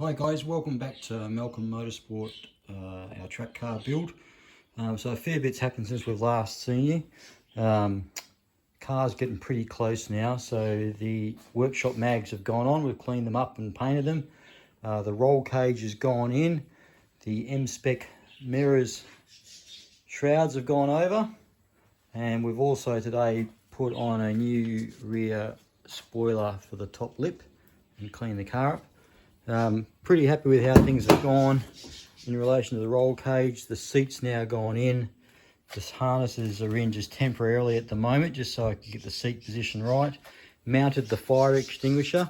Hi guys, welcome back to Malkin Motorsport, our track car build. So a fair bit's happened since we've last seen you. Car's getting pretty close now, so the workshop mags have gone on. We've cleaned them up and painted them. The roll cage has gone in. The M-spec mirrors shrouds have gone over, and we've also today put on a new rear spoiler for the top lip and cleaned the car up. Pretty happy with how things have gone in relation to the roll cage. The seat's now gone in. The harnesses are in just temporarily at the moment, just so I can get the seat position right. Mounted the fire extinguisher.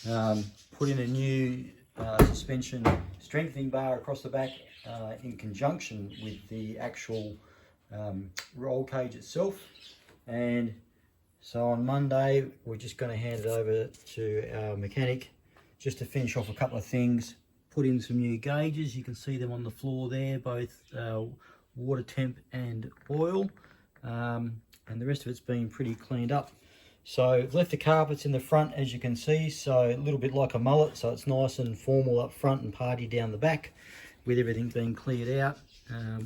Put in a new suspension strengthening bar across the back in conjunction with the actual roll cage itself. And so on Monday, we're just going to hand it over to our mechanic just to finish off a couple of things. Put in some new gauges. You can see them on the floor there, both water temp and oil, and the rest of it's been pretty cleaned up. So I've left the carpets in the front, as you can see, so a little bit like a mullet, so it's nice and formal up front and party down the back, with everything being cleared out.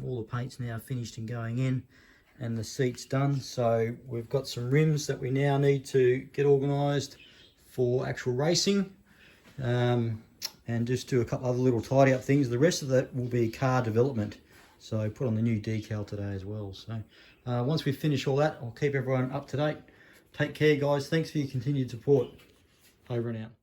All the paint's now finished and going in, and the seat's done. So we've got some rims that we now need to get organised for actual racing. And just do a couple other little tidy up things. The rest of that will be car development. So put on the new decal today as well. So once we finish all that, I'll keep everyone up to date. Take care, guys. Thanks for your continued support. Over and out.